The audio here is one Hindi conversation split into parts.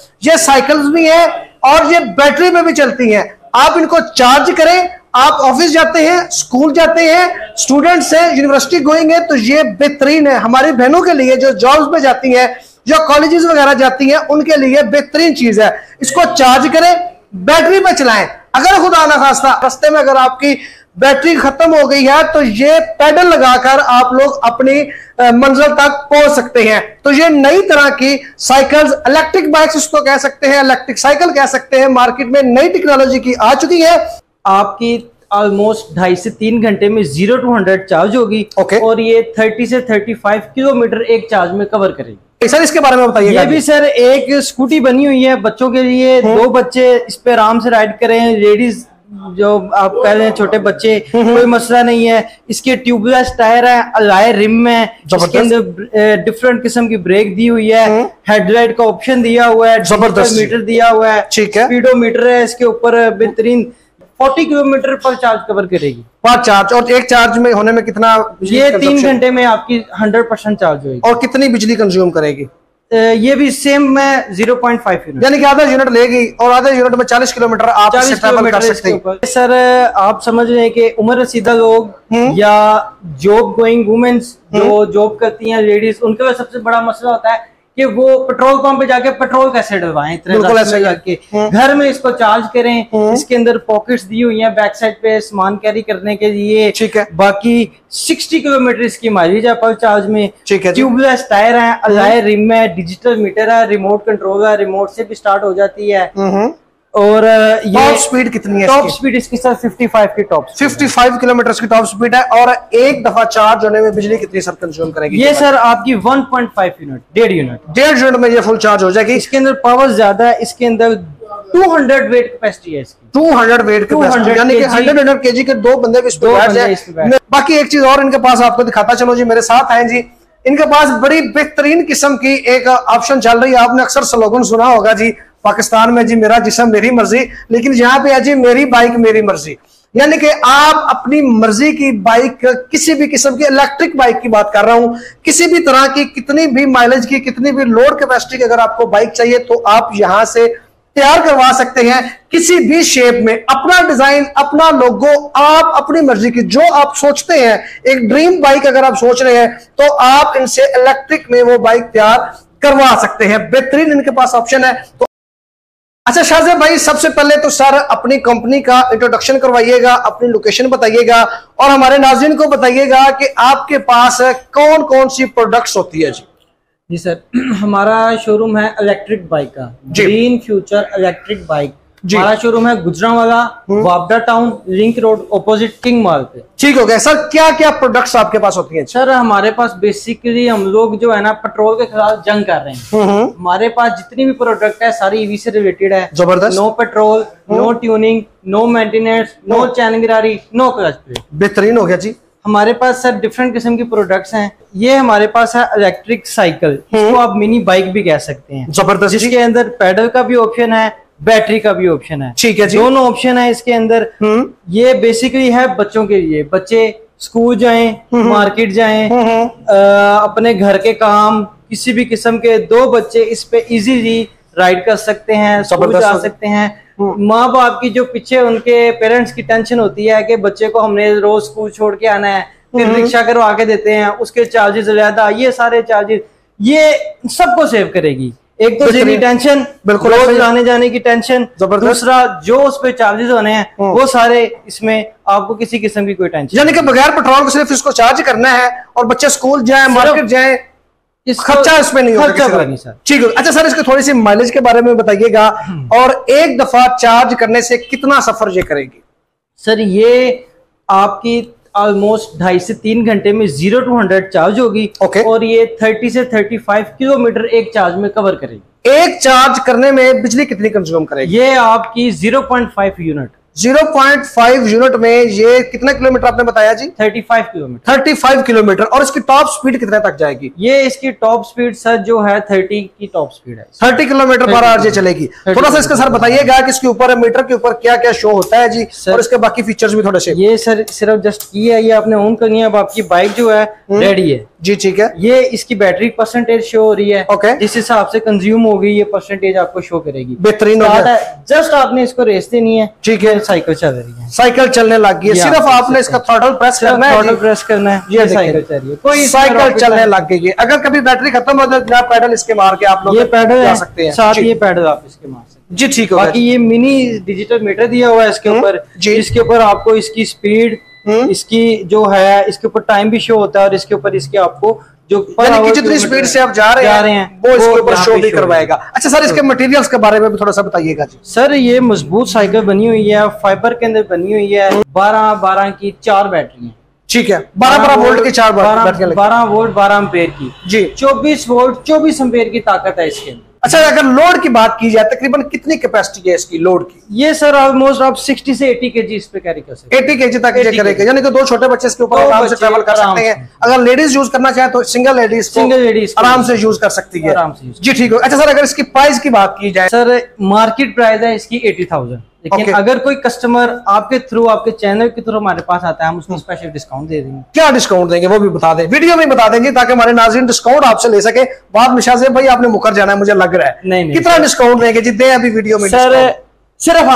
ये साइकिल्स भी हैं और ये बैटरी में भी चलती हैं। आप इनको चार्ज करें, आप ऑफिस जाते हैं, स्कूल जाते हैं, स्टूडेंट्स हैं, यूनिवर्सिटी गोइंग है, तो ये बेहतरीन है। हमारी बहनों के लिए जो जॉब्स में जाती हैं, जो कॉलेजेस वगैरह जाती हैं, उनके लिए बेहतरीन चीज है। इसको चार्ज करें, बैटरी में चलाएं। अगर खुदा ना खास्ता रास्ते में अगर आपकी बैटरी खत्म हो गई है तो ये पैडल लगाकर आप लोग अपनी मंजिल तक पहुंच सकते हैं। तो ये नई तरह की साइकिल्स, इलेक्ट्रिक बाइक्स इसको कह सकते हैं, इलेक्ट्रिक साइकिल कह सकते हैं, मार्केट में नई टेक्नोलॉजी की आ चुकी है। आपकी ऑलमोस्ट 2.5 से 3 घंटे में 0 to 100 चार्ज होगी। और ये 30 से 35 किलोमीटर एक चार्ज में कवर करेगी। सर इसके बारे में बताइए। ये भी सर एक स्कूटी बनी हुई है बच्चों के लिए। 2 बच्चे इस पे आराम से राइड करें, लेडीज जो आप कह रहे हैं छोटे बच्चे, कोई मसला नहीं है। इसके ट्यूबलेस टायर है, अलॉय रिम है, इसके अंदर डिफरेंट किस्म की ब्रेक दी हुई है, हेडलाइट का ऑप्शन दिया हुआ है, जबरदस्त मीटर दिया हुआ है, स्पीडोमीटर है इसके ऊपर बेहतरीन। 40 किलोमीटर पर चार्ज कवर करेगी पर चार्ज। और एक चार्ज में होने में कितना? ये 3 घंटे में आपकी 100% चार्ज होगी। और कितनी बिजली कंज्यूम करेगी? ये भी सेम में 0.5 यूनिट, यानी कि आधा यूनिट लेगी और आधे यूनिट में 40 किलोमीटर आप ट्रैवल कर सकते हैं। सर आप समझ रहे हैं कि उम्र रसीदा लोग या जॉब गोइंग वुमेन्स जो जॉब करती हैं लेडीज, उनके लिए सबसे बड़ा मसला होता है कि वो पेट्रोल पंप पे जाके पेट्रोल कैसे डलवाएं। इतने जाके घर में इसको चार्ज करें। इसके अंदर पॉकेट्स दी हुई हैं बैक साइड पे सामान कैरी करने के लिए। ठीक है। बाकी 60 किलोमीटर इसकी माइलेज है पर चार्ज में। ठीक है। ट्यूबलेस टायर है, अलॉय रिम है, डिजिटल मीटर है, रिमोट कंट्रोल है, रिमोट से भी स्टार्ट हो जाती है। और ये टॉप स्पीड कितनी है? टॉप स्पीड इसकी सर 55 की टॉप 55 किलोमीटर की टॉप स्पीड है। और एक दफा चार्ज होने में बिजली कितनी सर कंज्यूम करेगी? ये सर आपकी 1.5 यूनिट, 1.5 यूनिट में ये फुल चार्ज हो जाएगी। इसके अंदर पावर ज्यादा है, इसके अंदर 200 वेट कैपेसिटी है इसकी। 200 वेट कैपेसिटी, यानी कि 100 केजी के 2 बंदे भी इसमें बैठ जाए। बाकी एक चीज और इनके पास आपको दिखाता चलो जी, मेरे साथ आए जी। इनके पास बड़ी बेहतरीन किस्म की एक ऑप्शन चल रही है। आपने अक्सर स्लोगन सुना होगा जी पाकिस्तान में, जी मेरा जिस्म मेरी मर्जी, लेकिन यहाँ पे है जी मेरी बाइक मेरी मर्जी। यानी कि आप अपनी मर्जी की बाइक, किसी भी किस्म की इलेक्ट्रिक बाइक की बात कर रहा हूं, किसी भी तरह की, कितनी भी माइलेज की, कितनी भी लोड कैपेसिटी की अगर आपको बाइक चाहिए तो आप यहां से तैयार करवा सकते हैं। किसी भी शेप में अपना डिजाइन, अपना लोगो, आप अपनी मर्जी की जो आप सोचते हैं, एक ड्रीम बाइक अगर आप सोच रहे हैं तो आप इनसे इलेक्ट्रिक में वो बाइक तैयार करवा सकते हैं। बेहतरीन इनके पास ऑप्शन है। तो अच्छा शाहजेब भाई, सबसे पहले तो सर अपनी कंपनी का इंट्रोडक्शन करवाइएगा, अपनी लोकेशन बताइएगा और हमारे नाज़रीन को बताइएगा कि आपके पास कौन कौन सी प्रोडक्ट्स होती है। जी सर, हमारा शोरूम है इलेक्ट्रिक बाइक का, ग्रीन फ्यूचर इलेक्ट्रिक बाइक। हमारा शोरूम है Gujranwala, Wapda Town, Link Road, opposite King Mall पे। ठीक हो गया। सर क्या क्या प्रोडक्ट्स आपके पास होती हैं? सर हमारे पास बेसिकली हम लोग जो है ना पेट्रोल के खिलाफ जंग कर रहे हैं। हमारे पास जितनी भी प्रोडक्ट है सारी ईवी से रिलेटेड है। जबरदस्त। No petrol, no tuning, no maintenance, no chain गिरारी, नो क्लच प्लेट। बेहतरीन हो गया जी। हमारे पास सर डिफरेंट किस्म की प्रोडक्ट्स हैं। ये हमारे पास है इलेक्ट्रिक साइकिल, इसको आप मिनी बाइक भी कह सकते हैं। जबरदस्त। जिसके अंदर पैडल का भी ऑप्शन है, बैटरी का भी ऑप्शन है। ठीक है जी। दोनों ऑप्शन है इसके अंदर। ये बेसिकली है बच्चों के लिए, बच्चे स्कूल जाएं, मार्केट जाएं, अपने घर के काम, किसी भी किस्म के 2 बच्चे इस पे इजीली राइड कर सकते हैं, स्कूल जा सकते हैं। माँ बाप की जो पीछे उनके पेरेंट्स की टेंशन होती है कि बच्चे को हमने रोज स्कूल छोड़ के आना है, फिर रिक्शा करवा के देते हैं, उसके चार्जेस ज्यादा, ये सारे चार्जेस ये सबको सेव करेगी। एक तो जेनी टेंशन, बिल्कुल रोज आने जाने की टेंशन, दूसरा जो उस पे चार्जेस होने हैं वो सारे, इसमें आपको किसी किस्म की कोई टेंशन, यानी कि बगैर पेट्रोल को सिर्फ इसको चार्ज करना है और बच्चे स्कूल जाए, मार्केट जाए, खर्चा इसमें नहीं होगा। ठीक है। अच्छा सर, इसके थोड़ी सी माइलेज के बारे में बताइएगा और एक दफा चार्ज करने से कितना सफर ये करेगी? सर ये आपकी ऑलमोस्ट 2.5 से 3 घंटे में 0 to 100 चार्ज होगी। और ये 30 से 35 किलोमीटर एक चार्ज में कवर करेगी। एक चार्ज करने में बिजली कितनी कंज्यूम करेगी? ये आपकी 0.5 यूनिट। 0.5 यूनिट में ये कितने किलोमीटर आपने बताया जी? 35 किलोमीटर। 35 किलोमीटर। और इसकी टॉप स्पीड कितने तक जाएगी? ये इसकी टॉप स्पीड सर जो है 30 की टॉप स्पीड है। 30 किलोमीटर पर आवर ये चलेगी। थोड़ा सा इसका सर बताइएगा कि इसके ऊपर मीटर के ऊपर क्या क्या शो होता है जी, और इसके बाकी फीचर्स भी थोड़े से। ये सर सिर्फ जस्ट की है, ये आपने ऑन करनी है, अब आपकी बाइक जो है रेडी है। जी ठीक है। ये इसकी बैटरी परसेंटेज शो हो रही है। ओके। जिस हिसाब से कंज्यूम हो गई ये परसेंटेज आपको शो करेगी। बेहतरीन हो गया। जस्ट आपने इसको रेस देनी है। ठीक है। साइकिल चल रही है, साइकिल चलने लग गई है। सिर्फ आपने इसका थ्रॉटल प्रेस करना है, थ्रॉटल प्रेस करना है, ये साइकिल चल रही है, कोई साइकिल चलने लग गई है। अगर कभी बैटरी खत्म हो जाए तो पैडल इसके मार के आप लोग ये पैडल जा सकते हैं, साथ ये पैडल आप इसके मार सकते हैं। जी ठीक है। बाकी ये मिनी डिजिटल मीटर दिया हुआ है इसके ऊपर, इसके ऊपर आपको इसकी स्पीड, इसकी जो है इसके ऊपर टाइम भी शो होता है और इसके ऊपर इसके आपको जो जितनी स्पीड से आप जा रहे हैं वो इसके ऊपर शो भी करवाएगा। अच्छा सर, इसके मटेरियल्स के बारे में भी थोड़ा सा बताइएगा जी। सर ये मजबूत साइकिल बनी हुई है, फाइबर के अंदर बनी हुई है। 12 की 4 बैटरी है। ठीक है। 12 वोल्ट की 4 बैटरी, 12 वोल्ट 12 एम्पेयर की जी, 24 वोल्ट 24 एम्पेयर की ताकत है इसके अंदर। अच्छा, अगर लोड की बात की जाए तकरीबन कितनी कैपेसिटी है इसकी लोड की? ये सर ऑलमोस्ट आप 60 से 80 केजी इस पे कैरी कर सकते हैं। 80 केजी तक ये करेगा, यानी कि 2 छोटे बच्चे इसके ऊपर आराम से ट्रैवल कर सकते हैं। अगर लेडीज यूज करना चाहे तो सिंगल लेडीज आराम से यूज कर सकती है। आराम से जी ठीक है। अच्छा सर, अगर इसकी प्राइस की बात की जाए, सर मार्केट प्राइस है इसकी 80,000, लेकिन अगर कोई कस्टमर आपके थ्रू, आपके चैनल के थ्रू हमारे पास आता है, हम उसको स्पेशल डिस्काउंट दे देंगे। क्या डिस्काउंट देंगे वो भी बता दें, वीडियो में बता देंगे ताकि हमारे नाज़रीन डिस्काउंट आपसे ले सके। बाद में शायद भाई आपने मुकर जाना है मुझे लग रहा है। नहीं, कितना डिस्काउंट देंगे जी? दे अभी वीडियो में सर, सिर्फ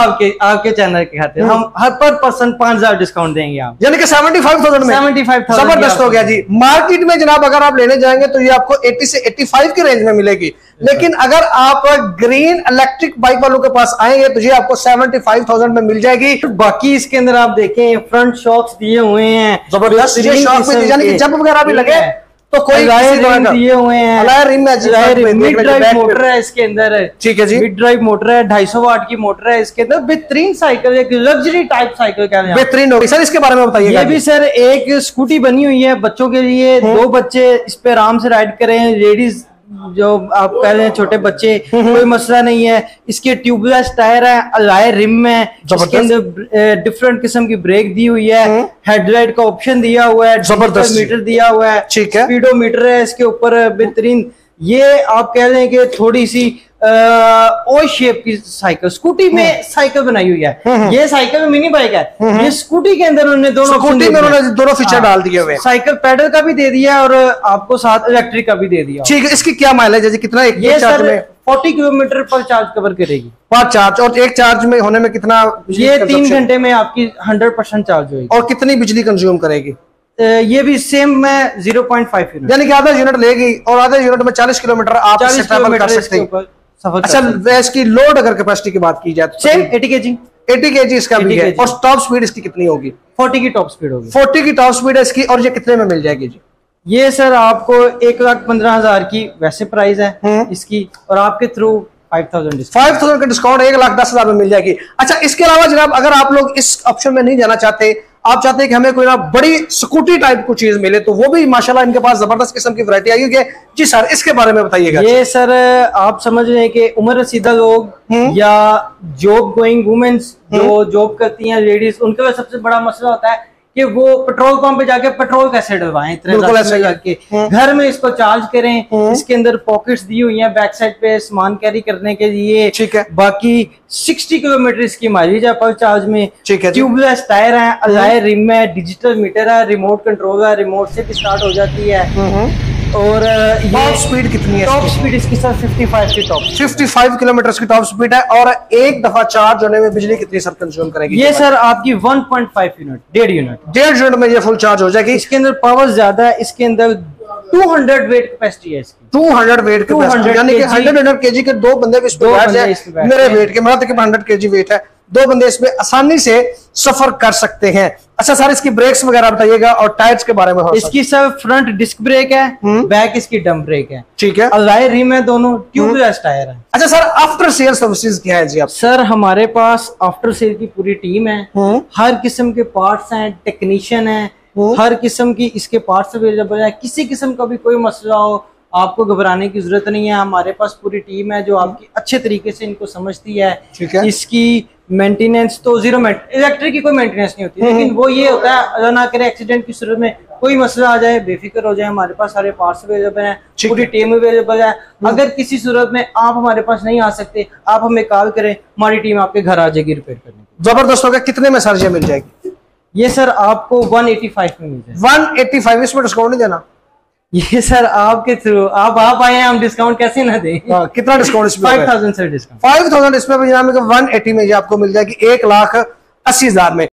आपके चैनल के खातिर हम हर पर पर्सन 5,000 डिस्काउंट देंगे आप, यानी कि 75,000 में। 75,000 जबरदस्त हो गया जी। मार्केट में जनाब अगर आप लेने जाएंगे तो ये आपको 80 से 85 की रेंज में मिलेगी, लेकिन अगर आप ग्रीन इलेक्ट्रिक बाइक वालों के पास आएंगे तो ये आपको 75,000 में मिल जाएगी। बाकी इसके अंदर आप देखें फ्रंट शॉक्स दिए हुए हैं, जबरदस्त शॉक, यानी कि जंप वगैरह भी लगे तो कोई दिए हुए हैं। मिड ड्राइव मोटर है इसके अंदर। ठीक है जी, मिड ड्राइव मोटर है, 250 वाट की मोटर है इसके अंदर। बेहतरीन साइकिल, एक लग्जरी टाइप साइकिल क्या है, बेहतरीन होगी। सर इसके बारे में बताइए। ये भी सर एक स्कूटी बनी हुई है बच्चों के लिए, 2 बच्चे इस पे आराम से राइड करें, लेडीज जो आप कह रहे हैं छोटे बच्चे, कोई मसला नहीं है। इसके ट्यूबलेस टायर है, अलॉय रिम है, इसके अंदर डिफरेंट किस्म की ब्रेक दी हुई है, हेडलाइट का ऑप्शन दिया हुआ है, जबरदस्त मीटर दिया हुआ है, स्पीडोमीटर है इसके ऊपर बेहतरीन। ये आप कह रहे हैं कि थोड़ी सी ओ शेप की साइकिल, स्कूटी में साइकिल बनाई हुई है। ये साइकिल मिनी बाइक है, ये स्कूटी के अंदर उन्होंने दोनों फीचर डाल दिए हुए। साइकिल पैडल का भी दे दिया और आपको साथ इलेक्ट्रिक का भी दे दिया। ठीक है। इसकी क्या माइलेज है? कितना? ये सर 40 किलोमीटर पर चार्ज कवर करेगी, पर चार्ज। और एक चार्ज में होने में कितना? ये 3 घंटे में आपकी 100% चार्ज होगी। और कितनी बिजली कंज्यूम करेगी? ये भी सेम में 0.5 यूनिट, यानी कि आधा यूनिट लेगी और आधे यूनिट में 40 किलोमीटर आप ट्रैवल कर सकते हैं। अच्छा, इसकी लोड अगर कैपेसिटी की बात की जाए तो सेम 80 केजी। 80 केजी इसका भी है। और टॉप स्पीड इसकी कितनी होगी? 40 की टॉप स्पीड होगी। 40 की टॉप स्पीड है इसकी। और ये कितने में मिल जाएगी जी? ये सर आपको 1,15,000 की वैसे प्राइस है इसकी, और आपके थ्रू 5,000 का डिस्काउंट 1,10,000 में मिल जाएगी। अच्छा, इसके अलावा जनाब अगर आप लोग इस ऑप्शन में नहीं जाना चाहते, आप चाहते हैं कि हमें कोई ना बड़ी स्कूटी टाइप को चीज मिले, तो वो भी माशाल्लाह इनके पास जबरदस्त किस्म की वैरायटी आई है। जी सर, इसके बारे में बताइएगा। ये सर आप समझ रहे हैं कि उम्र रसीदा लोग या जॉब गोइंग वुमेन्स जो जॉब करती हैं लेडीज, उनके लिए सबसे बड़ा मसला होता है कि वो पेट्रोल पंप पे जाके पेट्रोल कैसे डलवाएं, इतने जाके घर में इसको चार्ज करें। इसके अंदर पॉकेट्स दी हुई हैं बैक साइड पे सामान कैरी करने के लिए। ठीक है। बाकी 60 किलोमीटर इसकी माइलेज है पर चार्ज में। ठीक है। ट्यूबलेस टायर है, अलॉय रिम है, डिजिटल मीटर है, रिमोट कंट्रोल है, रिमोट से भी स्टार्ट हो जाती है। और टॉप स्पीड कितनी है? टॉप स्पीड इसकी सर 55 की टॉप 55 किलोमीटर की टॉप स्पीड है। और एक दफा चार्ज होने में बिजली कितनी सर कंज्यूम करेगी? ये सर आपकी 1.5 यूनिट, 1.5 यूनिट में ये फुल चार्ज हो जाएगी। इसके अंदर पावर ज्यादा है, इसके अंदर 200 वेट कैपेसिटी है इसकी। 200 वेट कैपेसिटी, यानी कि 100 केजी के 2 बंदे इस पे बैठ जाए। मेरे वेट के मतलब कि 100 केजी वेट है, 2 बंदे इसमें आसानी से सफर कर सकते हैं। अच्छा सर, इसकी ब्रेक्स वगैरह बताइएगा और टायर्स के बारे में। इसकी सर फ्रंट डिस्क ब्रेक है, बैक इसकी डम ब्रेक है। ठीक है। अलॉय रिम है, दोनों ट्यूबलेस टायर है। अच्छा सर, आफ्टर सेल सर्विसेज क्या है जी आप? सर हमारे पास आफ्टर सेल की पूरी टीम है, हर किस्म के पार्ट्स हैं, टेक्नीशियन है, हर किस्म की इसके पार्ट्स अवेलेबल है। किसी किस्म का भी कोई मसला हो आपको घबराने की जरूरत नहीं है, हमारे पास पूरी टीम है जो आपकी अच्छे तरीके से इनको समझती है। ठीक है। इसकी मेंटेनेंस तो इलेक्ट्रिक की कोई मेंटेनेंस नहीं होती, लेकिन वो ये होता है अल्लाह ना करे एक्सीडेंट की सूरत में कोई मसला आ जाए बेफिक्र हो जाए, हमारे पास सारे पार्ट्स अवेलेबल हैं, पूरी टीम अवेलेबल है। अगर किसी सूरत में आप हमारे पास नहीं आ सकते, आप हमें कॉल करें, हमारी टीम आपके घर आ जाएगी रिपेयर करने। जबरदस्त होगा। कितने में सर ये मिल जाएगी? ये सर आपको 185 में मिल जाएगी। 185 इसमें डिस्काउंट नहीं देना? ये सर आपके थ्रू, आप आए हैं, हम डिस्काउंट कैसे ना दें। कितना डिस्काउंट इसमें? 5000 सर डिस्काउंट। 5000 इसमें 180 में ये आपको मिल जाएगी 1,80,000 में।